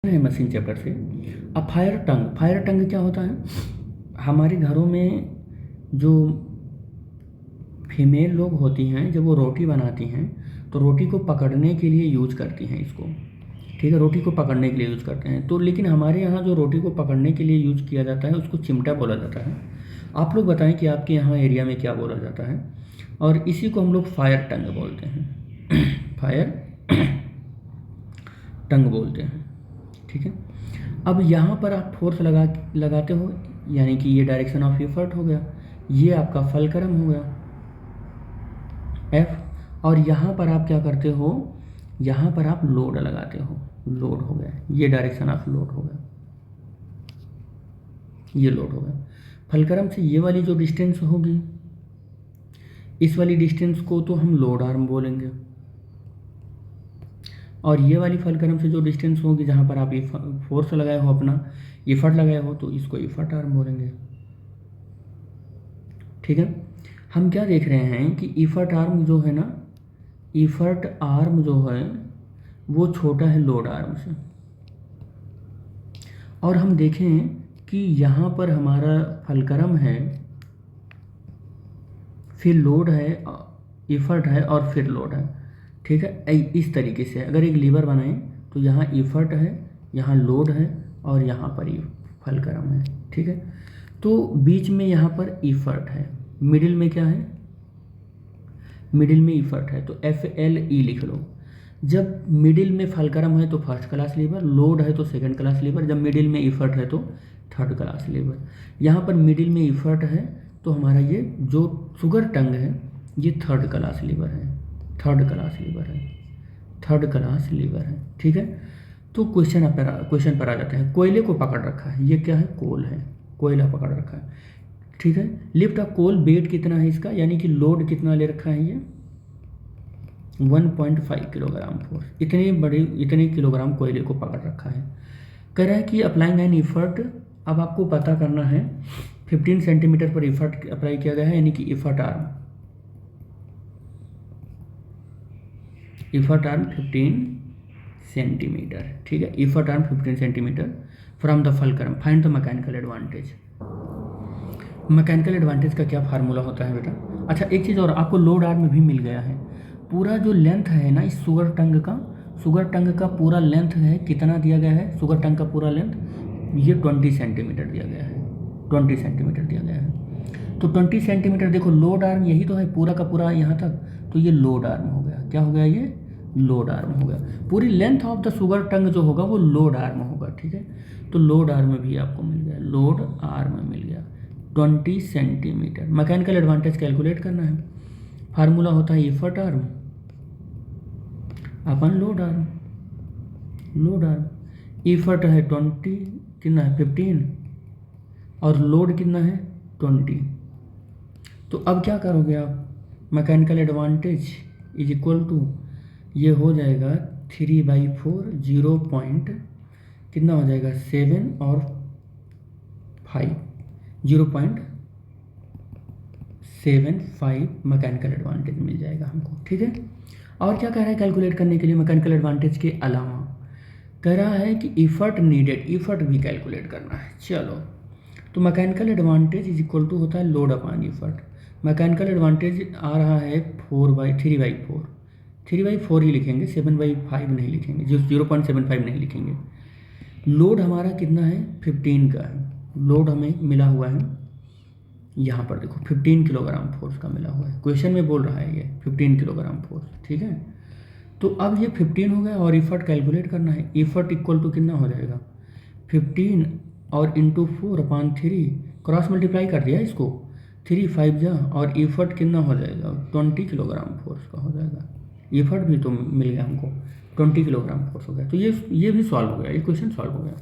है machine chapter से। अब फायर टंग क्या होता है? हमारे घरों में जो फीमेल लोग होती हैं, जब वो रोटी बनाती हैं तो रोटी को पकड़ने के लिए यूज करती हैं इसको, ठीक है, रोटी को पकड़ने के लिए यूज़ करते हैं। तो लेकिन हमारे यहाँ जो रोटी को पकड़ने के लिए यूज़ किया जाता है उसको चिमटा बोला जाता है। आप लोग बताएं कि आपके यहाँ एरिया में क्या बोला जाता है। और इसी को हम लोग फायर टंग बोलते हैं फायर टंग बोलते हैं, ठीक है। अब यहाँ पर आप फोर्स लगाते हो, यानी कि ये डायरेक्शन ऑफ एफर्ट हो गया, ये आपका फलक्रम हो गया एफ। और यहाँ पर आप क्या करते हो, यहाँ पर आप लोड लगाते हो, लोड हो गया, ये डायरेक्शन ऑफ लोड हो गया, ये लोड हो गया। फलक्रम से ये वाली जो डिस्टेंस होगी, इस वाली डिस्टेंस को तो हम लोड आर्म बोलेंगे, और ये वाली फलक्रम से जो डिस्टेंस होगी जहाँ पर आप फोर्स लगाए हो, अपना एफर्ट लगाए हो, तो इसको एफर्ट आर्म बोलेंगे, ठीक है। हम क्या देख रहे हैं कि एफर्ट आर्म जो है ना, एफर्ट आर्म जो है वो छोटा है लोड आर्म से। और हम देखें कि यहाँ पर हमारा फलक्रम है, फिर लोड है, एफर्ट है और फिर लोड है, ठीक है। इस तरीके से अगर एक लीवर बनाएं तो यहाँ एफर्ट है, यहाँ लोड है और यहाँ पर ये फलक्रम है, ठीक है। तो बीच में यहाँ पर एफर्ट है, मिडिल में क्या है, मिडिल में एफर्ट है, तो FLE लिख लो। जब मिडिल में फलक्रम है तो फर्स्ट क्लास लीवर, लोड है तो सेकंड क्लास लीवर, जब मिडिल में एफर्ट है तो थर्ड क्लास लीवर। यहाँ पर मिडिल में एफर्ट है तो हमारा ये जो शुगर टंग है ये थर्ड क्लास लीवर है, थर्ड क्लास लीवर है, थर्ड क्लास लीवर है, ठीक है। तो क्वेश्चन पर आ जाते हैं। कोयले को पकड़ रखा है, ये क्या है, कोल है, कोयला पकड़ रखा है, ठीक है। लिफ्ट ऑफ कोल, वेट कितना है इसका, यानी कि लोड कितना ले रखा है, ये 1.5 किलोग्राम फोर्स, इतने किलोग्राम कोयले को पकड़ रखा है। कह रहा है कि अप्लाइंग एन एफर्ट, अब आपको पता करना है 15 सेंटीमीटर पर एफर्ट अप्लाई किया गया है, यानी कि एफर्ट आर्म 15 सेंटीमीटर, ठीक है। Effort arm 15 centimetre from the fulcrum, find the mechanical advantage. Mechanical advantage का क्या फार्मूला होता है बेटा? अच्छा, एक चीज़ और, आपको लोड आर्म भी मिल गया है। पूरा जो लेंथ है ना इस शुगर टंग का पूरा लेंथ है, कितना दिया गया है, शुगर टंग का पूरा लेंथ ये 20 सेंटीमीटर दिया गया है, 20 सेंटीमीटर दिया गया है। तो 20 सेंटीमीटर, देखो लोड आर्म यही तो है पूरा का पूरा यहाँ तक, तो ये लोड आर्म हो गया, क्या हो गया, ये लोड आर्म हो गया। पूरी लेंथ ऑफ द शुगर टंग जो होगा वो लोड आर्म होगा, ठीक है। तो लोड आर्म भी आपको मिल गया, लोड आर्म मिल गया 20 सेंटीमीटर। मैकेनिकल एडवांटेज कैलकुलेट करना है, फार्मूला होता है effort arm upon load arm, load arm effort है 20, कितना है 15, और लोड कितना है 20। तो अब क्या करोगे आप, mechanical advantage is equal to, ये हो जाएगा 3/4, 0 पॉइंट कितना हो जाएगा 7 और 5, 0.75 मैकेनिकल एडवांटेज मिल जाएगा हमको, ठीक है। और क्या कह रहा है कैलकुलेट करने के लिए मैकेनिकल एडवांटेज के अलावा, कह रहा है कि एफर्ट नीडेड, एफर्ट भी कैलकुलेट करना है। चलो, तो mechanical advantage is equal to होता है load upon effort. Mechanical advantage आ रहा है 3/4, 3/4 ही लिखेंगे, 7/5 नहीं लिखेंगे, 0.75 नहीं लिखेंगे। लोड हमारा कितना है 15 का है, लोड हमें मिला हुआ है, यहाँ पर देखो 15 किलोग्राम फोर्स का मिला हुआ है, क्वेश्चन में बोल रहा है ये 15 किलोग्राम फोर्स, ठीक है। तो अब ये 15 हो गया और एफर्ट कैलकुलेट करना है। एफर्ट इक्वल टू कितना हो जाएगा 15 और इंटू 4/3, क्रॉस मल्टीप्लाई कर दिया इसको, 3 5 जा, और एफर्ट कितना हो जाएगा 20 किलोग्राम फोर्स का हो जाएगा। एफर्ट भी तो मिल गया हमको, 20 किलोग्राम फोर्स हो गया। तो ये भी सॉल्व हो गया, ये क्वेश्चन सॉल्व हो गया।